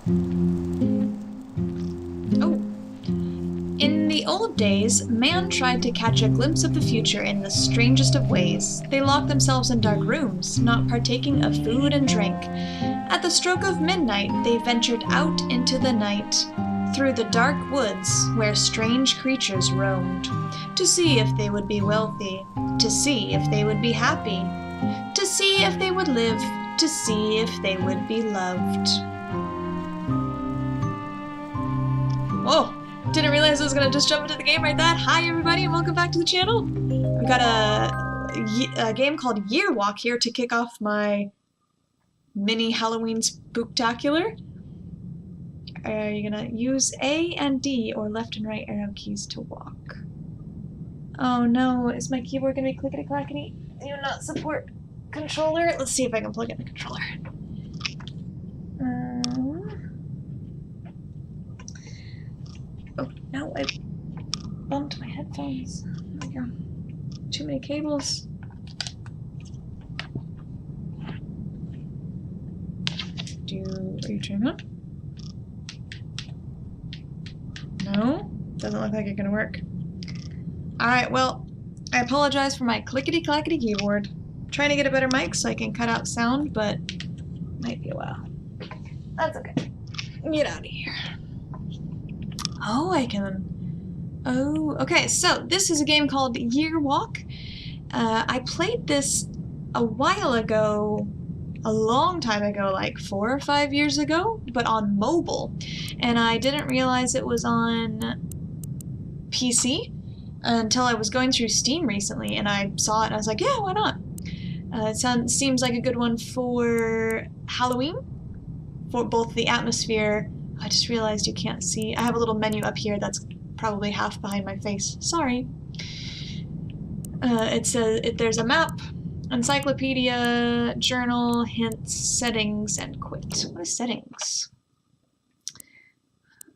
Oh. In the old days, man tried to catch a glimpse of the future in the strangest of ways. They locked themselves in dark rooms, not partaking of food and drink. At the stroke of midnight, they ventured out into the night, through the dark woods where strange creatures roamed, to see if they would be wealthy, to see if they would be happy, to see if they would live, to see if they would be loved. Whoa! Didn't realize I was gonna just jump into the game right then. Hi everybody and welcome back to the channel. We've got a game called Year Walk here to kick off my mini Halloween spooktacular. Are you gonna use A and D or left and right arrow keys to walk? Oh no, is my keyboard gonna be clickety clackety? Do you not support controller? Let's see if I can plug in the controller. Oh no, I bumped my headphones. There we go. Too many cables. Are you turning on? No? Doesn't look like it's gonna work. Alright, well, I apologize for my clickety-clackety keyboard. I'm trying to get a better mic so I can cut out sound, but might be a while. That's okay. Get out of here. Oh, I can... Oh, okay, so this is a game called Year Walk. I played this a while ago, a long time ago, like 4 or 5 years ago, but on mobile. And I didn't realize it was on PC until I was going through Steam recently, and I saw it and I was like, yeah, why not? It seems like a good one for Halloween, for both the atmosphere. I just realized you can't see. I have a little menu up here that's probably half behind my face. Sorry. It says there's a map, encyclopedia, journal, hints, settings, and quit. What is settings?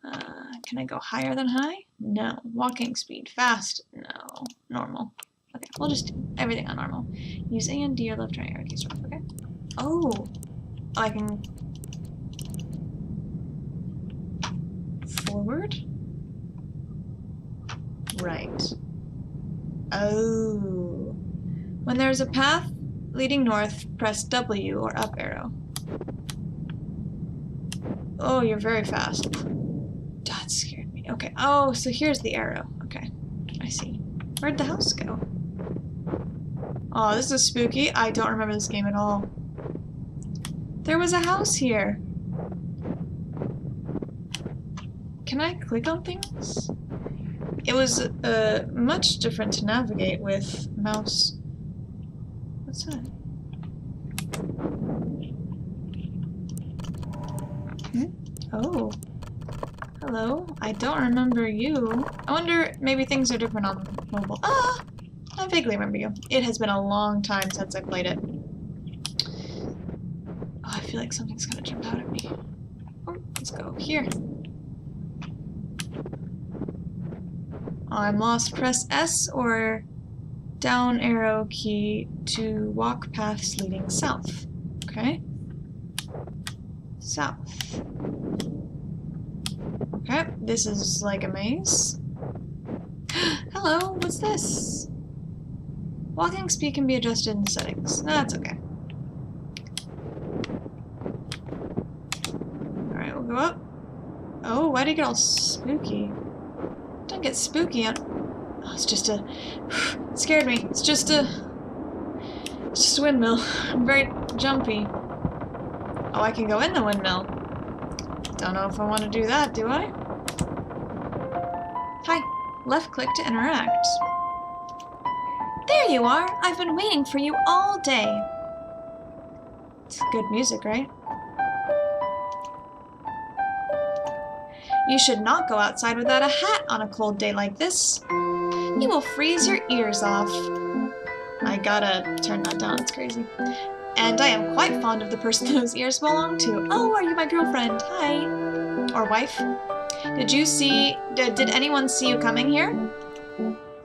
Can I go higher than high? No. Walking speed. Fast? No. Normal. Okay, we'll just do everything on normal. Use A and D or left and right arrow keys. Okay. Oh, I can... Forward? Right. Oh. When there's a path leading north, press W or up arrow. Oh, you're very fast. That scared me. Okay. Oh, so here's the arrow. Okay. I see. Where'd the house go? Oh, this is spooky. I don't remember this game at all. There was a house here. Can I click on things? It was much different to navigate with mouse. What's that? Oh. Hello. I don't remember you. I wonder, maybe things are different on mobile. Ah! I vaguely remember you. It has been a long time since I played it. Oh, I feel like something's gonna jump out at me. Oh, let's go here. Oh, I'm lost. Press S or down arrow key to walk paths leading south. Okay. South. Okay, this is like a maze. Hello, what's this? Walking speed can be adjusted in the settings. That's okay. Alright, we'll go up. Oh, why'd it get all spooky? Don't get spooky on... Oh, it's just a... It scared me. It's just a windmill. I'm very jumpy. Oh, I can go in the windmill. Don't know if I want to do that, do I? Hi. Left click to interact. There you are! I've been waiting for you all day. It's good music, right? You should not go outside without a hat on a cold day like this. You will freeze your ears off. I gotta turn that down, it's crazy. And I am quite fond of the person those ears belong to. Oh, are you my girlfriend? Hi. Or wife. Did anyone see you coming here?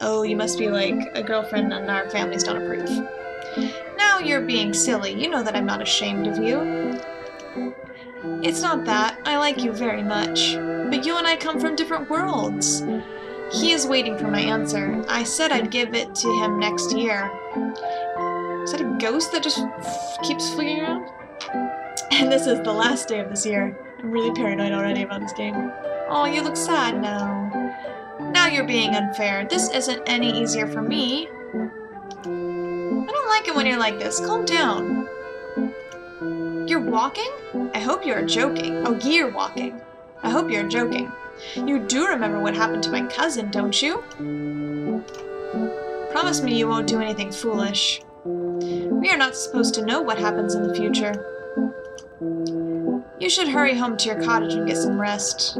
Oh, you must be like a girlfriend and our families don't approve. Now you're being silly. You know that I'm not ashamed of you. It's not that. I like you very much. But you and I come from different worlds. He is waiting for my answer. I said I'd give it to him next year. Is that a ghost that just keeps fleeing around? And this is the last day of this year. I'm really paranoid already about this game. Oh, you look sad now. Now you're being unfair. This isn't any easier for me. I don't like it when you're like this. Calm down. You're walking? I hope you're joking. Oh, you're walking. I hope you're joking. You do remember what happened to my cousin, don't you? Promise me you won't do anything foolish. We are not supposed to know what happens in the future. You should hurry home to your cottage and get some rest.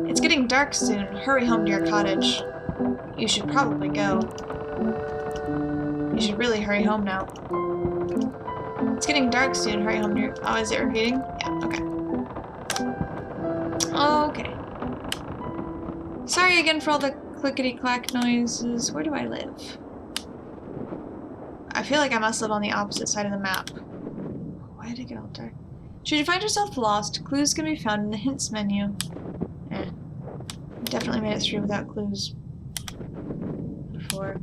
It's getting dark soon. Hurry home to your cottage. You should probably go. You should really hurry home now. It's getting dark soon. Hurry home to your... Oh, is it repeating? Yeah, okay. Okay. Sorry again for all the clickety-clack noises. Where do I live? I feel like I must live on the opposite side of the map. Why did it get all dark? Should you find yourself lost, clues can be found in the hints menu. Definitely made it through without clues before.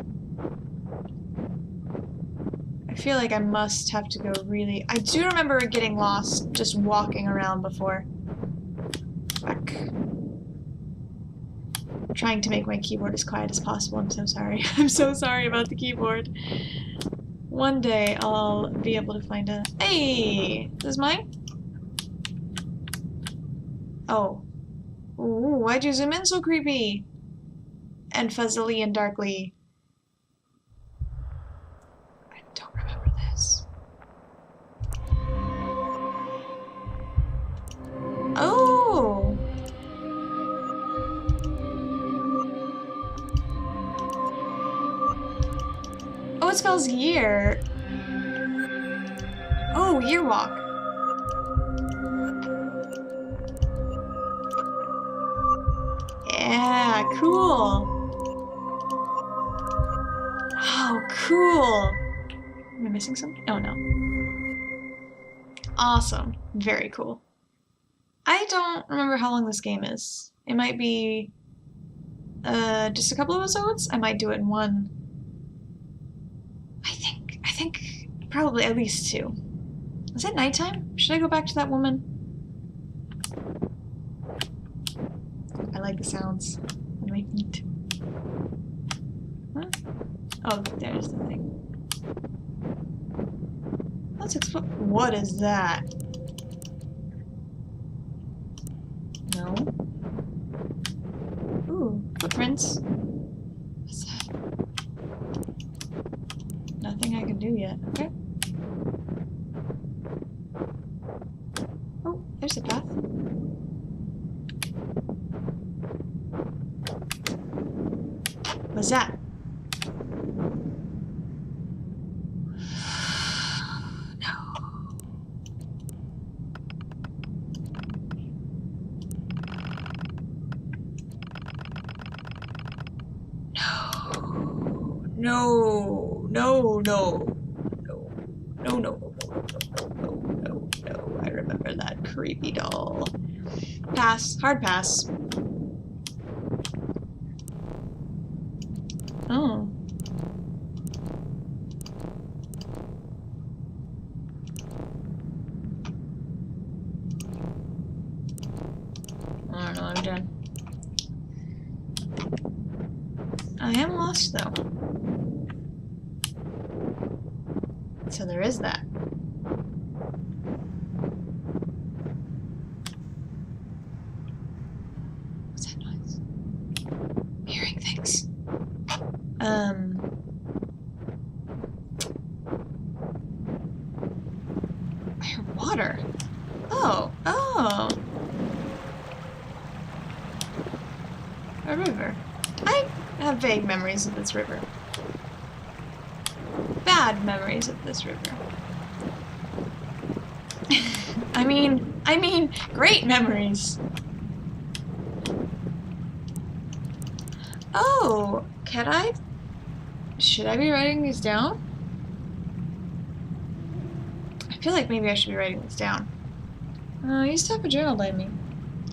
I feel like I must have to go really... I do remember getting lost just walking around before. Fuck. I'm trying to make my keyboard as quiet as possible. I'm so sorry. I'm so sorry about the keyboard. One day I'll be able to find a... Hey! This is mine? Oh. Ooh, why'd you zoom in so creepy? And fuzzily and darkly. I don't remember this. Oh! Oh, it spells year. Oh, year walk. Yeah, cool. Oh, cool. Am I missing something? Oh, no. Awesome. Very cool. I don't remember how long this game is. It might be just a couple of episodes. I might do it in one. I think probably at least 2. Is it nighttime? Should I go back to that woman? I like the sounds on my feet. Huh? Oh, there's the thing. Let's explore. What is that? No. Ooh, footprints. What's that? Nothing I can do yet. Okay. Oh, there's a path. What's that? No, no, no, no, no, no, no, no, no, no. I remember that creepy doll. Pass. Hard pass. Oh. I don't know, I'm done. I am lost though. So there is that. What's that noise? I'm hearing things. I hear water. Oh, oh. A river. I have vague memories of this river. Bad memories of this river. I mean, great memories. Oh, should I be writing these down? I feel like maybe I should be writing these down. I used to have a journal by me.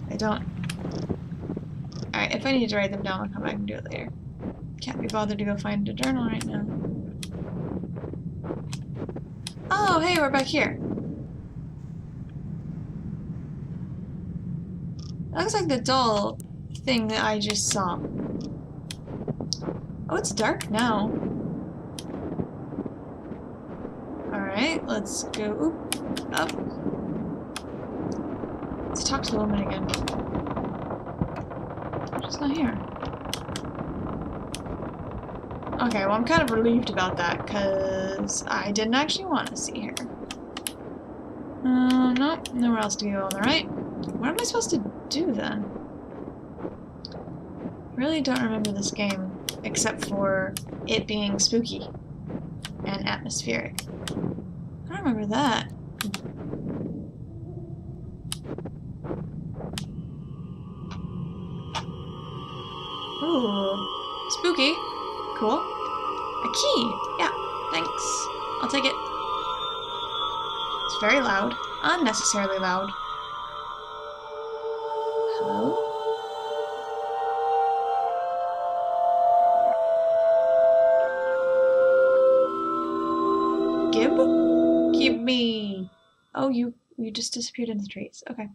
I don't. Alright, if I need to write them down, I'll come back and do it later. Can't be bothered to go find a journal right now. Oh, hey, we're back here. That looks like the doll thing that I just saw. Oh, it's dark now. Alright, let's go up. Let's talk to the woman again. She's not here. Okay, well I'm kind of relieved about that, because I didn't actually want to see her. Nope, nowhere else to go on the right. What am I supposed to do then? I really don't remember this game, except for it being spooky and atmospheric. I don't remember that. Ooh, spooky. Cool. A key. Yeah, thanks. I'll take it. It's very loud. Unnecessarily loud. Hello? Gib? Give me. Oh, you just disappeared in the trees. Okay.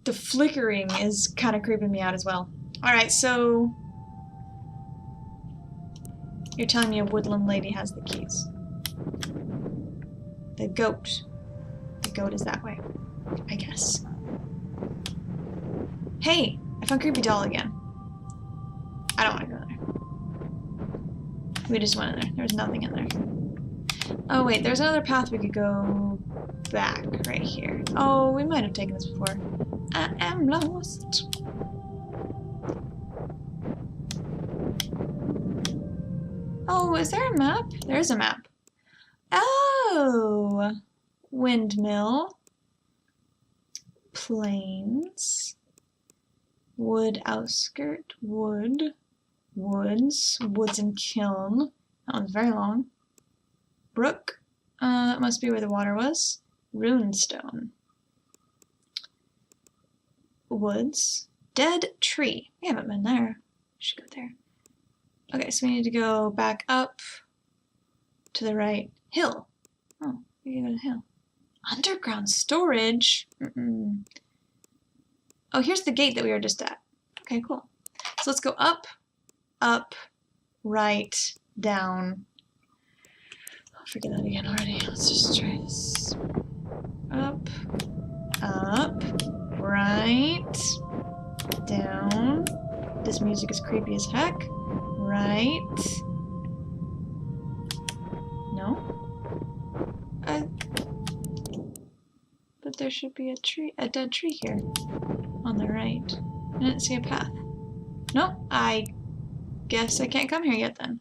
The flickering is kind of creeping me out as well. Alright, so you're telling me a woodland lady has the keys. The goat. The goat is that way, I guess. Hey! I found Creepy Doll again. I don't want to go there. We just went in there. There's nothing in there. Oh wait, there's another path we could go back right here. Oh, we might have taken this before. I am lost. Oh, is there a map? There's a map. Oh! Windmill. Plains. Wood outskirt. Wood. Woods. Woods and kiln. That one's very long. Brook. That must be where the water was. Runestone. Woods. Dead tree. We haven't been there. We should go there. Okay, so we need to go back up to the right. Hill. Oh, we can go to the hill. Underground storage? Oh, here's the gate that we were just at. Okay, cool. So let's go up, right, down. I'll forget that again already. Let's just try this. Up, right, down. This music is creepy as heck. Right. No? But there should be a dead tree here. On the right. I didn't see a path. Nope, I guess I can't come here yet then.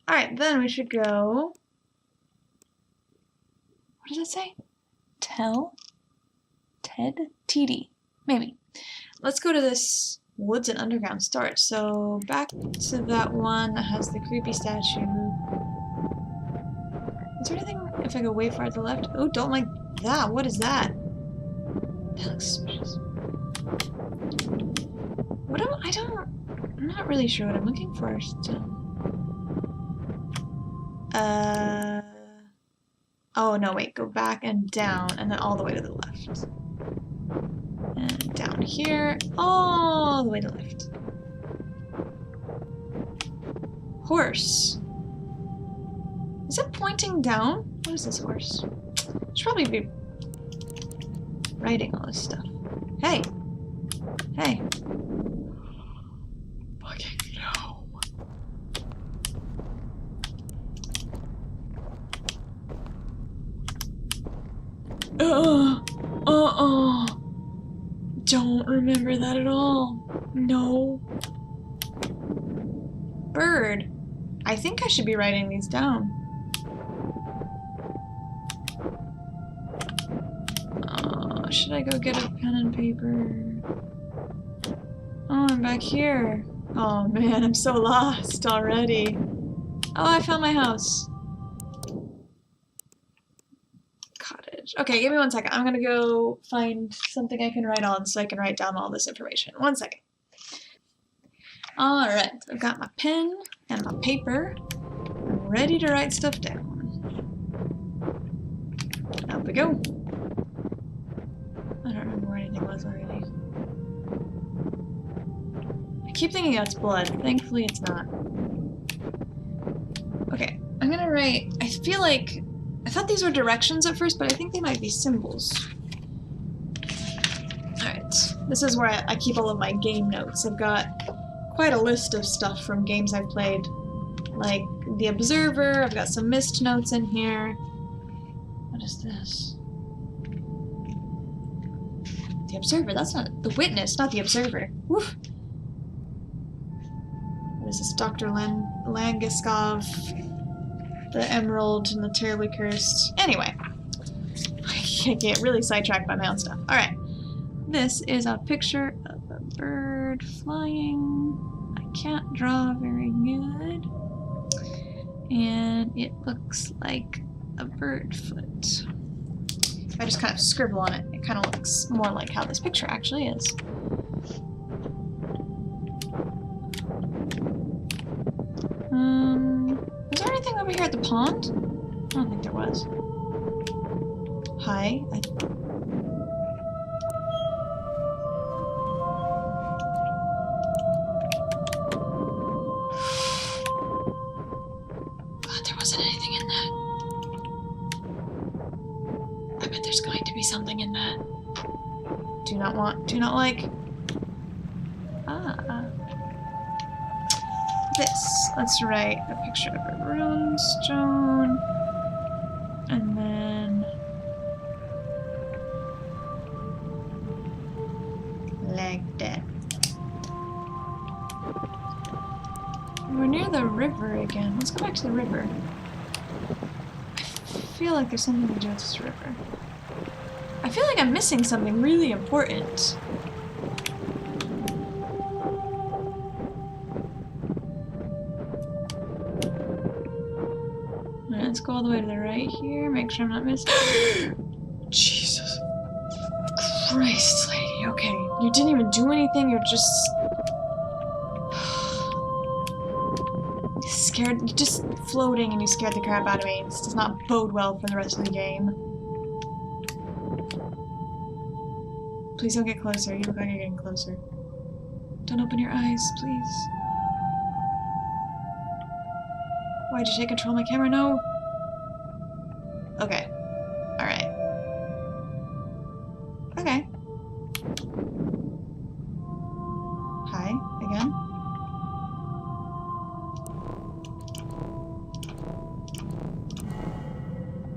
Alright, then we should go... What does it say? Ted? TD. Maybe. Let's go to this woods and underground storage. So back to that one that has the creepy statue. Is there anything if I go way far to the left? Oh, don't like that. What is that? That looks suspicious. What am I'm not really sure what I'm looking for still. Oh no, wait, go back and down and then all the way to the left. And down here, all the way to the left. Horse. Is it pointing down? What is this horse? Should probably be writing all this stuff. Hey! Hey! Fucking no! Don't remember that at all. No. Bird. I think I should be writing these down. Should I go get a pen and paper? Oh, I'm back here. Oh man, I'm so lost already. Oh, I found my house. Cottage. language. Okay, give me 1 second. I'm gonna go find something I can write on so I can write down all this information. 1 second. Alright, I've got my pen and my paper. I'm ready to write stuff down. Out we go. I don't remember where anything was already. I keep thinking that's blood. Thankfully it's not. Okay, I'm gonna write... I feel like... I thought these were directions at first, but I think they might be symbols. Alright, this is where I keep all of my game notes. I've got quite a list of stuff from games I've played. Like The Observer, I've got some missed notes in here. What is this? The Observer, that's not... The Witness, not The Observer. Woof! What is this? Dr. Langeskov, the Emerald, and the Terribly Cursed. Anyway. I get really sidetracked by my own stuff. Alright. This is a picture of a bird flying. I can't draw very good. And it looks like a bird foot. If I just kind of scribble on it, it kind of looks more like how this picture actually is. Was there anything over here at the pond? I don't think there was. Hi. There wasn't anything in that. I bet there's going to be something in that. Do not like. This. Let's write a picture of a rune stone. And then... like that. We're near the river again. Let's go back to the river. I feel like there's something to do with this river. I feel like I'm missing something really important. Let's go all the way to the right here. Make sure I'm not missing. Jesus Christ, lady. Okay, you didn't even do anything. You're just... scared. You're just floating and you scared the crap out of me. This does not bode well for the rest of the game. Please don't get closer. You look like you're getting closer. Don't open your eyes, please. Why'd you take control of my camera? No. Okay. Alright. Okay. Hi, again.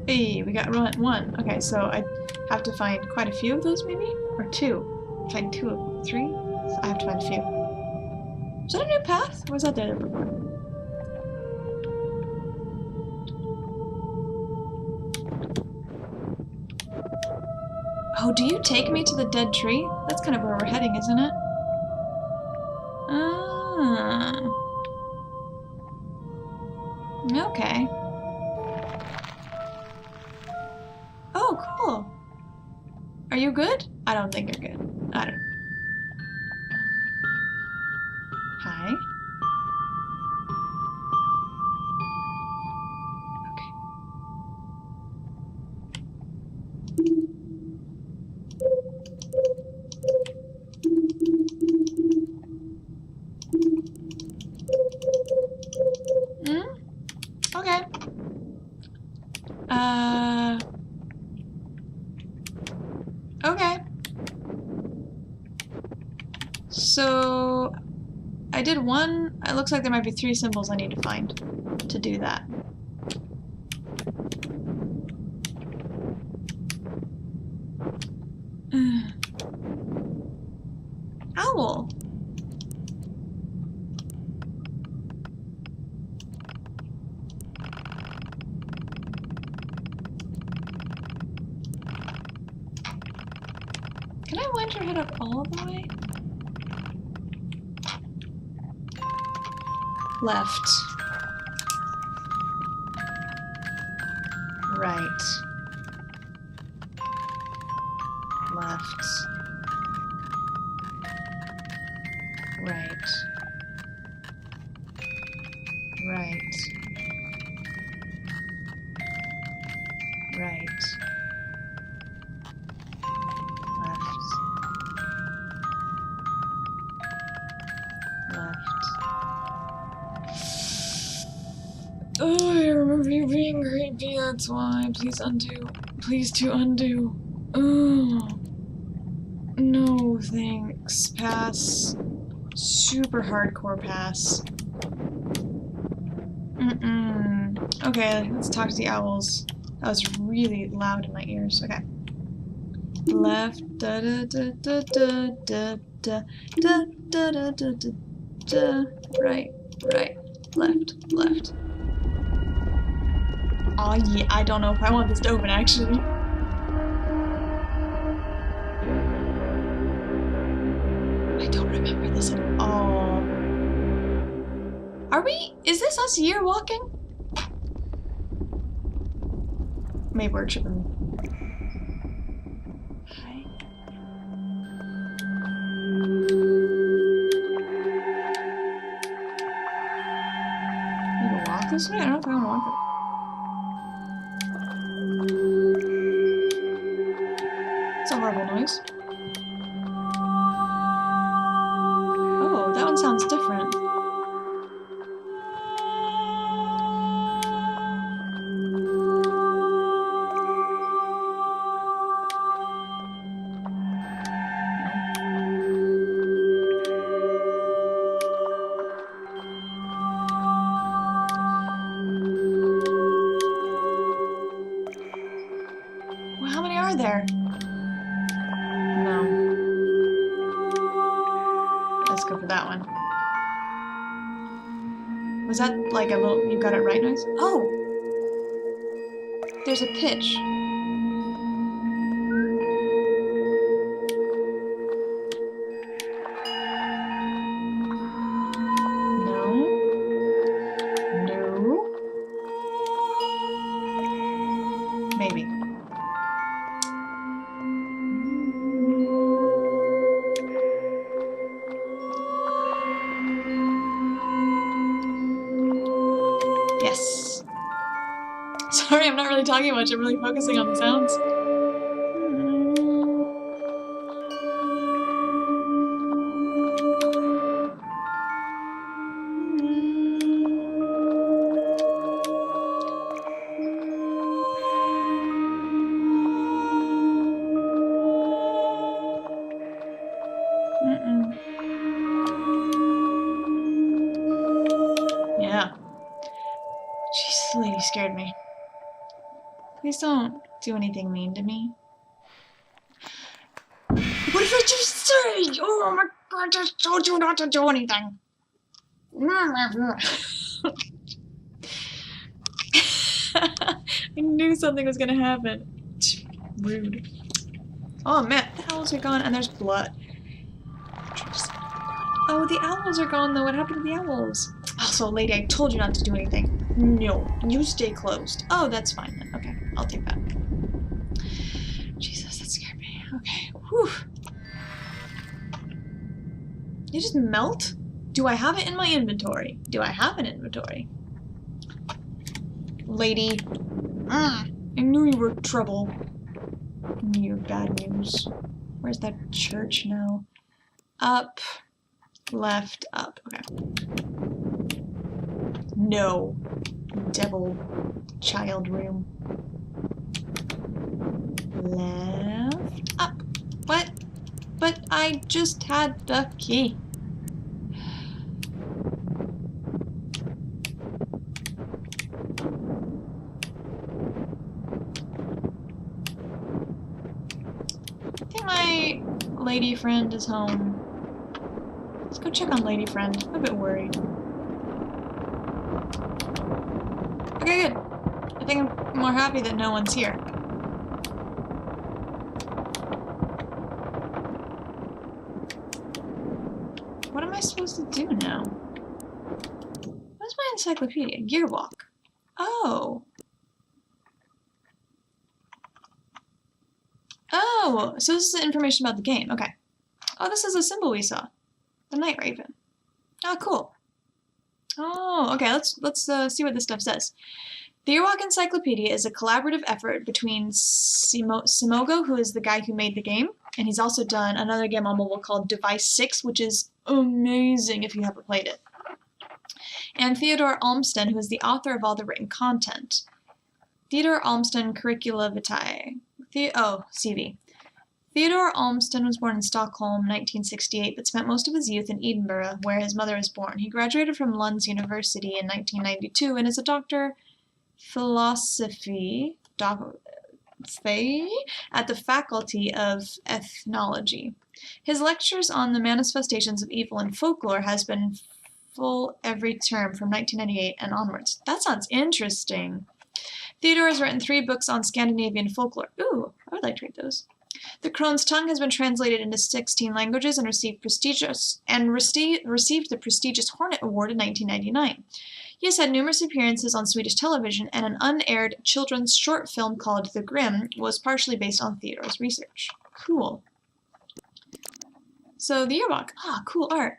Hey, we got one. Okay, so I have to find quite a few of those, maybe? Or two. Find 2 of 3? So I have to find a few. Is that a new path? Or was that there before? Oh, do you take me to the dead tree? That's kind of where we're heading, isn't it? Ah. Okay. Oh, cool. Are you good? I don't think you're good. I don't. Hi. Okay. Okay. Okay. So, I did one. It looks like there might be 3 symbols I need to find to do that. Owl. Can I wind your head up all the way? Left. Right. Left. Right. Right. Right. Left. Left. Oh, I remember you being creepy, that's why. Please undo. Please to undo. Oh. No, thanks. Pass. Super hardcore pass. Okay, let's talk to the owls. That was really loud in my ears. Okay. Left. Da da da da da da da da da da da da da. Right. Right. Left. Left. Oh yeah, I don't know if I want this to open actually. I don't remember this at all. Are we? Is this us year walking? Maybe we're tripping. Hi. Maybe walk this way? I don't know if I want to walk it. It's a horrible noise. Oh, that one sounds different. Well, how many are there? No. Let's go for that one. Was that like a little, you got it right noise? Oh! There's a pitch. No. No. Maybe. Yes. Sorry, I'm not really talking much. I'm really focusing on the sounds. Yeah. Jeez, this lady scared me. Please don't do anything mean to me. What did I just say? Oh my god, I just told you not to do anything. I knew something was gonna happen. Rude. Oh man, the owls are gone and there's blood. Oh, the owls are gone though. What happened to the owls? Also, lady, I told you not to do anything. No, you stay closed. Oh, that's fine then. Okay, I'll take that. Jesus, that scared me. Okay, whew. You just melt? Do I have it in my inventory? Do I have an inventory? Lady. I knew you were trouble. I knew you were bad news. Where's that church now? Up. Left. Up. Okay. No. Devil. Child room. Left. Up. What? But I just had the key. I think my lady friend is home. Let's go check on lady friend. I'm a bit worried. Okay, good. I think I'm more happy that no one's here. What am I supposed to do now? What's my encyclopedia? Gearwalk. Oh. Oh, Oh, so this is information about the game. Okay. Oh, this is a symbol we saw. The Night Raven. Oh, cool. Oh, okay. Let's see what this stuff says. The Yearwalk Encyclopedia is a collaborative effort between Simogo, who is the guy who made the game, and he's also done another game on mobile called Device 6, which is amazing if you haven't played it, and Theodore Almsten, who is the author of all the written content. Theodore Almsten Curricula Vitae. CV. Theodore Almsten was born in Stockholm, 1968, but spent most of his youth in Edinburgh, where his mother was born. He graduated from Lund University in 1992 and is a doctor philosophy at the Faculty of Ethnology. His lectures on the manifestations of evil in folklore has been full every term from 1998 and onwards. That sounds interesting. Theodore has written 3 books on Scandinavian folklore. Ooh, I would like to read those. The Crone's Tongue has been translated into 16 languages and received the prestigious Hornet Award in 1999. He has had numerous appearances on Swedish television, and an unaired children's short film called The Grimm was partially based on Theodore's research. Cool. So the Yearwalk. Ah, cool art.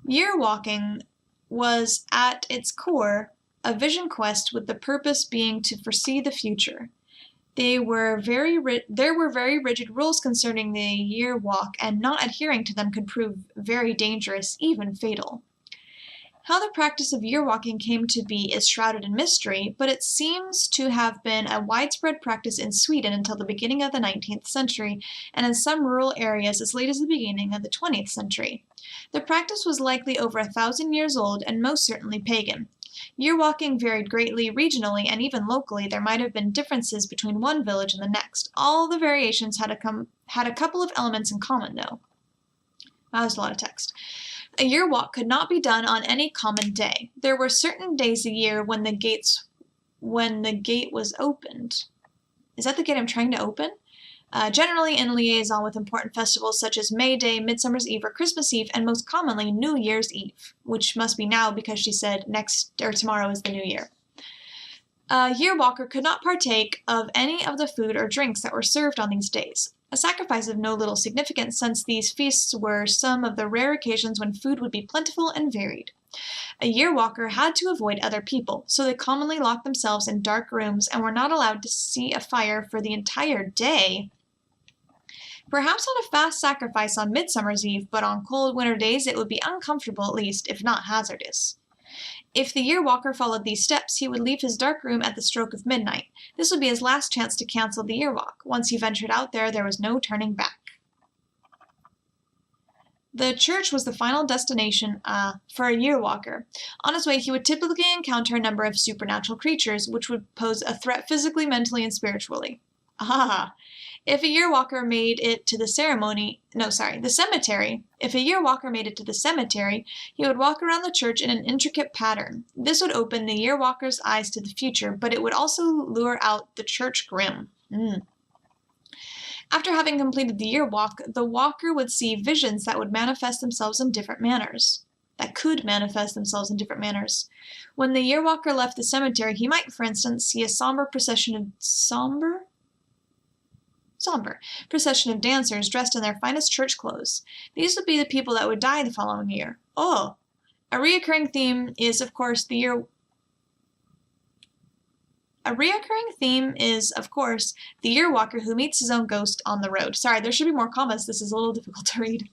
Yearwalking was, at its core, a vision quest with the purpose being to foresee the future. There were very rigid rules concerning the Yearwalk, and not adhering to them could prove very dangerous, even fatal. How the practice of yearwalking came to be is shrouded in mystery, but it seems to have been a widespread practice in Sweden until the beginning of the 19th century, and in some rural areas as late as the beginning of the 20th century. The practice was likely over 1,000 years old and most certainly pagan. Yearwalking varied greatly regionally, and even locally there might have been differences between one village and the next. All the variations had a couple of elements in common, though. That was a lot of text. A yearwalk could not be done on any common day. There were certain days a year when the gate was opened. Is that the gate I'm trying to open? Generally in liaison with important festivals such as May Day, Midsummer's Eve, or Christmas Eve, and most commonly New Year's Eve, which must be now because she said tomorrow is the New Year. A yearwalker could not partake of any of the food or drinks that were served on these days. A sacrifice of no little significance, since these feasts were some of the rare occasions when food would be plentiful and varied. A yearwalker had to avoid other people, so they commonly locked themselves in dark rooms and were not allowed to see a fire for the entire day. Perhaps not a fast sacrifice on Midsummer's Eve, but on cold winter days it would be uncomfortable at least, if not hazardous. If the yearwalker followed these steps, he would leave his dark room at the stroke of midnight. This would be his last chance to cancel the yearwalk. Once he ventured out there was no turning back. The church was the final destination for a yearwalker. On his way, he would typically encounter a number of supernatural creatures, which would pose a threat physically, mentally, and spiritually. If a yearwalker made it to the cemetery, if a yearwalker made it to the cemetery, he would walk around the church in an intricate pattern. This would open the yearwalker's eyes to the future, but it would also lure out the church grim. After having completed the yearwalk, the walker would see visions that would manifest themselves in different manners. When the yearwalker left the cemetery, he might, for instance, see a somber procession of dancers dressed in their finest church clothes. These would be the people that would die the following year. A reoccurring theme is, of course, the yearwalker who meets his own ghost on the road. Sorry, there should be more commas. This is a little difficult to read.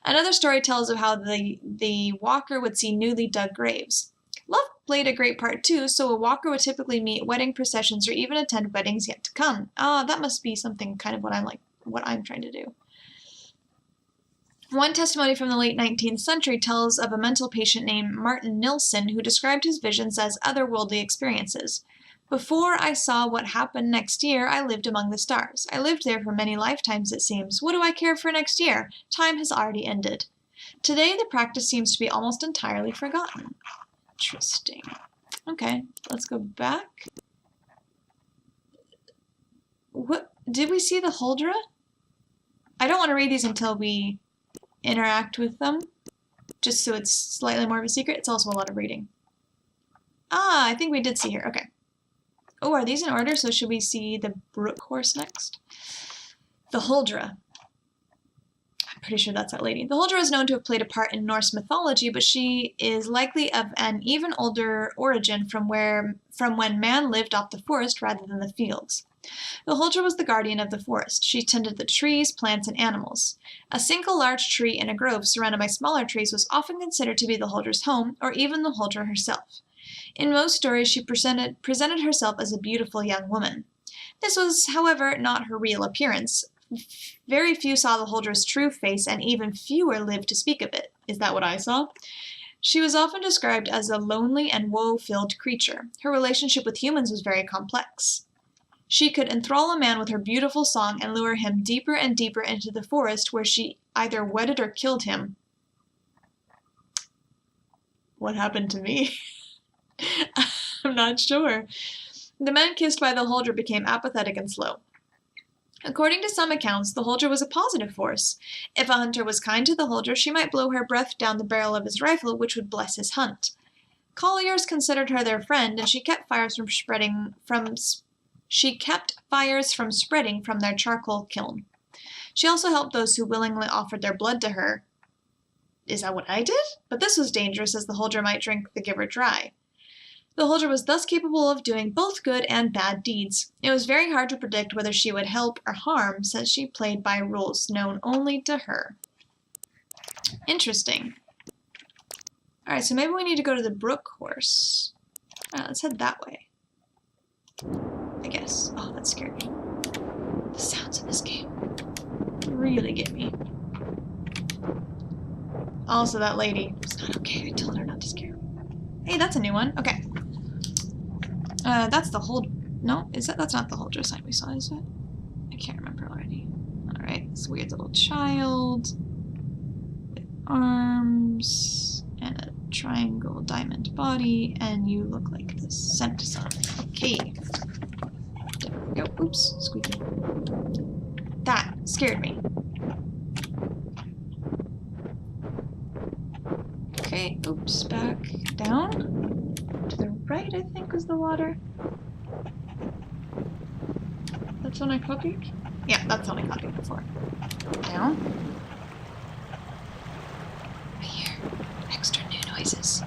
Another story tells of how the walker would see newly dug graves. Love played a great part too, so a walker would typically meet wedding processions or even attend weddings yet to come. That must be something kind of what I'm trying to do. One testimony from the late 19th century tells of a mental patient named Martin Nilsson who described his visions as otherworldly experiences. Before I saw what happened next year, I lived among the stars. I lived there for many lifetimes, it seems. What do I care for next year? Time has already ended. Today, the practice seems to be almost entirely forgotten. Interesting. Okay, let's go back. What did we see the Huldra? I don't want to read these until we interact with them, just so it's slightly more of a secret. It's also a lot of reading. I think we did see her. Okay. Oh, are these in order? So should we see the Brook horse next? The Huldra. I'm pretty sure that's that lady. The Huldra is known to have played a part in Norse mythology, but she is likely of an even older origin from when man lived off the forest rather than the fields. The Huldra was the guardian of the forest. She tended the trees, plants, and animals. A single large tree in a grove surrounded by smaller trees was often considered to be the Huldra's home, or even the Huldra herself. In most stories, she presented herself as a beautiful young woman. This was, however, not her real appearance. Very few saw the Huldra's true face, and even fewer lived to speak of it. Is that what I saw? She was often described as a lonely and woe-filled creature. Her relationship with humans was very complex. She could enthrall a man with her beautiful song and lure him deeper and deeper into the forest, where she either wedded or killed him. What happened to me? I'm not sure. The men kissed by the Huldra became apathetic and slow. According to some accounts, the Huldra was a positive force. If a hunter was kind to the Huldra, she might blow her breath down the barrel of his rifle, which would bless his hunt. Colliers considered her their friend, and she kept fires from spreading from their charcoal kiln. She also helped those who willingly offered their blood to her. Is that what I did? But this was dangerous, as the Huldra might drink the giver dry. The Huldra was thus capable of doing both good and bad deeds. It was very hard to predict whether she would help or harm, since she played by rules known only to her. Interesting. Alright, so maybe we need to go to the Brook Horse. Alright, let's head that way. I guess. Oh, that scared me. The sounds in this game really get me. Also, that lady was not okay. I told her not to scare me. Hey, that's a new one. Okay. That's the No, is that? That's not the Huldra sign we saw, is it? I can't remember already. Alright, this weird little child with arms and a triangle diamond body, and you look like the Centaur. Okay. There we go. Oops, squeaky. That scared me. Okay, oops, back down. To the right, I think, was the water. That's one I copied? Yeah, that's one I copied before. Down. I hear extra new noises.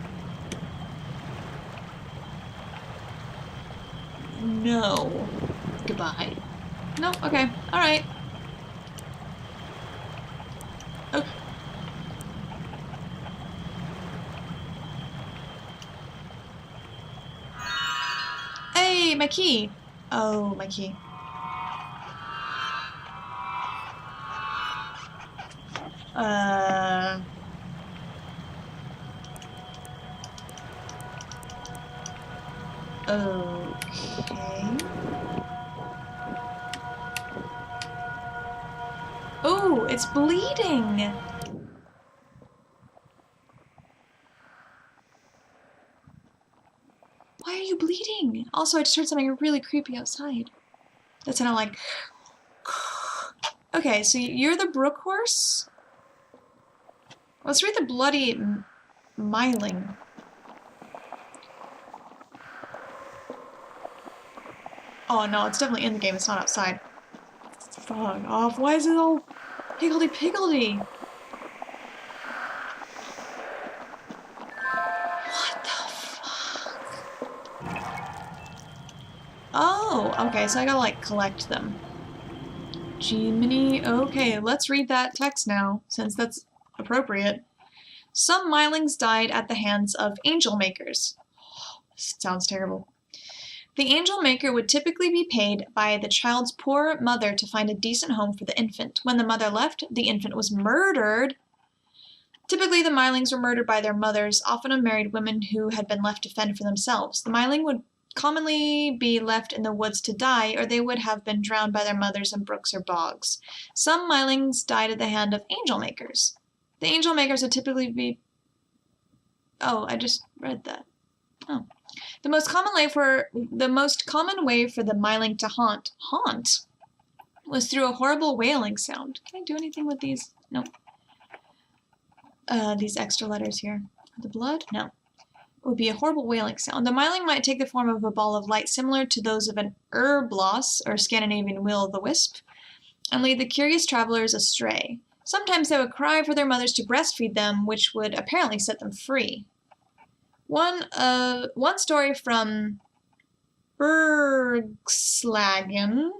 No. Goodbye. No, okay. Alright. Okay. Hey, my key! Oh, my key. Okay. Oh, it's bleeding! Why are you bleeding? Also, I just heard something really creepy outside. That sounded like... Okay, so you're the Brook Horse? Let's read the bloody Myling. Oh no, it's definitely in the game, it's not outside. Fuck off, why is it all higgledy-piggledy? What the fuck? Oh, okay, so I gotta, like, collect them. Jiminy, okay, let's read that text now, since that's appropriate. Some Mylings died at the hands of angel makers. Sounds terrible. The angel maker would typically be paid by the child's poor mother to find a decent home for the infant. When the mother left, the infant was murdered. Typically, the Mylings were murdered by their mothers, often unmarried women who had been left to fend for themselves. The Myling would commonly be left in the woods to die, or they would have been drowned by their mothers in brooks or bogs. Some Mylings died at the hand of angel makers. The angel makers would typically be... Oh, I just read that. Oh. The most common way for the Myling to haunt was through a horrible wailing sound. Can I do anything with these? Nope. These extra letters here. The blood? No. It would be a horrible wailing sound. The Myling might take the form of a ball of light similar to those of an Urbloss, or Scandinavian will-o'-the-wisp. and lead the curious travelers astray. Sometimes they would cry for their mothers to breastfeed them, which would apparently set them free. One story from Bergslagen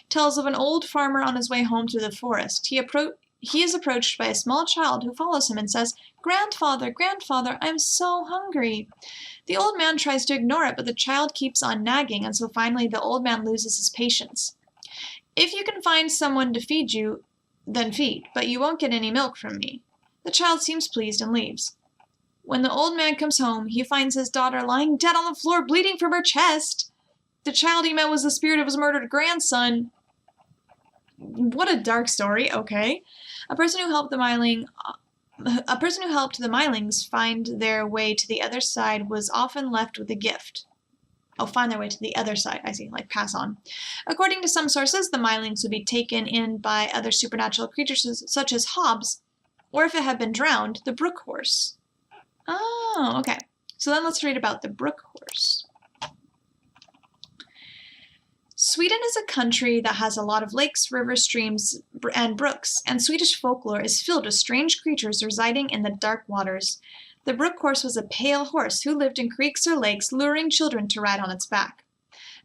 tells of an old farmer on his way home through the forest. He is approached by a small child who follows him and says, "Grandfather, grandfather, I'm so hungry." The old man tries to ignore it, but the child keeps on nagging, and so finally the old man loses his patience. "If you can find someone to feed you, then feed, but you won't get any milk from me." The child seems pleased and leaves. When the old man comes home, he finds his daughter lying dead on the floor, bleeding from her chest. The child he met was the spirit of his murdered grandson. What a dark story. Okay. A person who helped the Mylings find their way to the other side was often left with a gift. Oh, find their way to the other side. I see, like pass on. According to some sources, the Mylings would be taken in by other supernatural creatures such as Hobbs, or if it had been drowned, the brook horse. Oh, okay. So then let's read about the brook horse. Sweden is a country that has a lot of lakes, rivers, streams, and brooks, and Swedish folklore is filled with strange creatures residing in the dark waters. The brook horse was a pale horse who lived in creeks or lakes, luring children to ride on its back.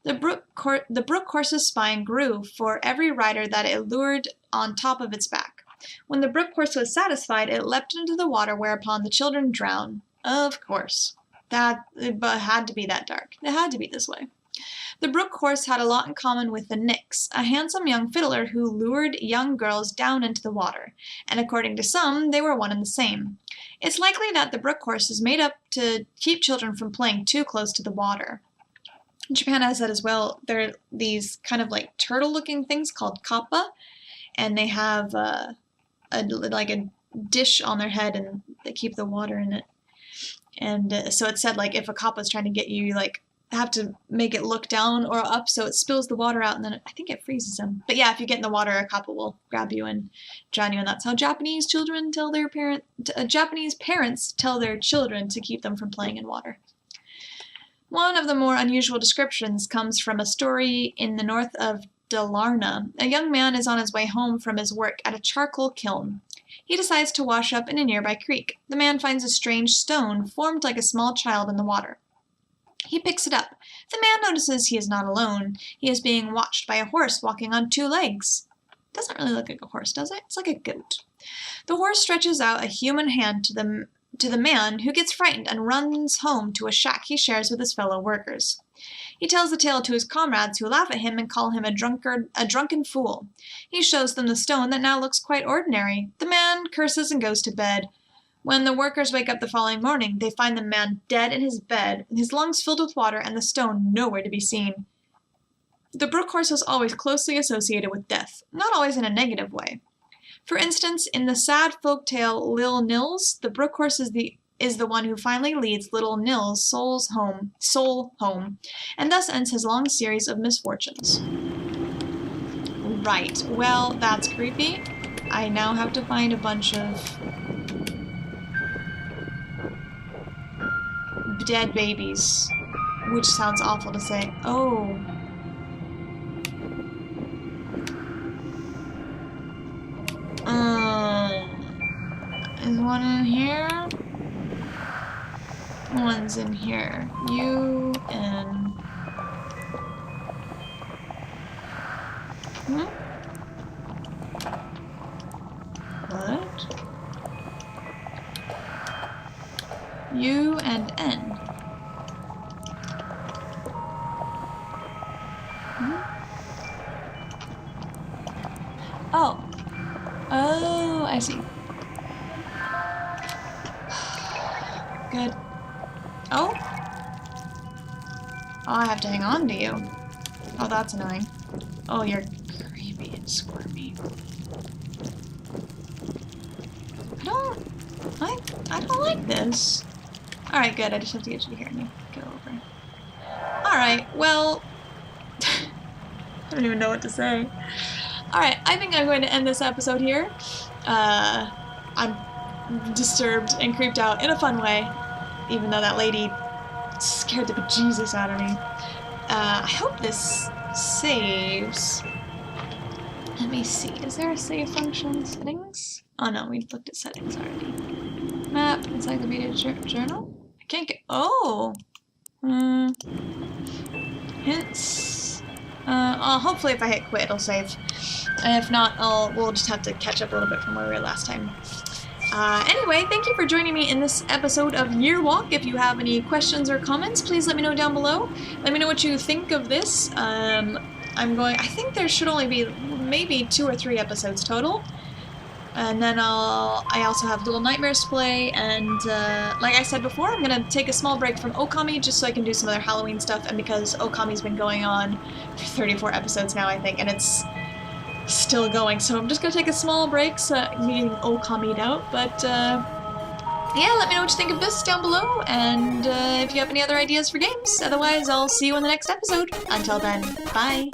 The brook horse's spine grew for every rider that it lured on top of its back. When the brook horse was satisfied, it leapt into the water, whereupon the children drowned. Of course. But it had to be that dark. It had to be this way. The brook horse had a lot in common with the Nix, a handsome young fiddler who lured young girls down into the water, and according to some, they were one and the same. It's likely that the brook horse is made up to keep children from playing too close to the water. Japan has that as well. There are these kind of like turtle-looking things called kappa, and they have a dish on their head, and they keep the water in it. And so it said, like, if a kappa is trying to get you, you like have to make it look down or up so it spills the water out, and then I think it freezes them. But yeah, if you get in the water, a kappa will grab you and drown you, and that's how Japanese parents tell their children to keep them from playing in water. One of the more unusual descriptions comes from a story in the north of Dalarna. A young man is on his way home from his work at a charcoal kiln. He decides to wash up in a nearby creek. The man finds a strange stone formed like a small child in the water. He picks it up. The man notices he is not alone. He is being watched by a horse walking on 2 legs. Doesn't really look like a horse, does it? It's like a goat. The horse stretches out a human hand to the man, who gets frightened and runs home to a shack he shares with his fellow workers. He tells the tale to his comrades, who laugh at him and call him a drunken fool. He shows them the stone that now looks quite ordinary. The man curses and goes to bed. When the workers wake up the following morning, they find the man dead in his bed, his lungs filled with water, and the stone nowhere to be seen. The brook horse was always closely associated with death, not always in a negative way. For instance, in the sad folk tale Lil Nils, the brook horse is the one who finally leads little Nils' soul home, and thus ends his long series of misfortunes. Right, well, that's creepy. I now have to find a bunch of dead babies, which sounds awful to say. Oh. Is one in here? One's in here. You and... What? U and N. Oh. Oh, I see. Good. Oh? Oh, I have to hang on to you. Oh, that's annoying. Oh, you're creepy and squirmy. I don't like this. Alright, good. I just have to get you to hear me. Go over. Alright, well... I don't even know what to say. Alright, I think I'm going to end this episode here. I'm disturbed and creeped out in a fun way, even though that lady scared the bejesus out of me. I hope this saves. Let me see. Is there a save function settings? Oh no, we looked at settings already. Map, encyclopedia journal? I can't get. Oh! Hints. Hopefully if I hit quit, it'll save. If not, we'll just have to catch up a little bit from where we were last time. Anyway, thank you for joining me in this episode of Year Walk. If you have any questions or comments, please let me know down below. Let me know what you think of this. I think there should only be maybe 2 or 3 episodes total. And then I also have Little Nightmares to play, and like I said before, I'm gonna take a small break from Okami just so I can do some other Halloween stuff, and because Okami's been going on for 34 episodes now, I think, and it's still going, so I'm just gonna take a small break so I'm getting Okami'd out, but yeah, let me know what you think of this down below, and if you have any other ideas for games. Otherwise, I'll see you in the next episode. Until then, bye!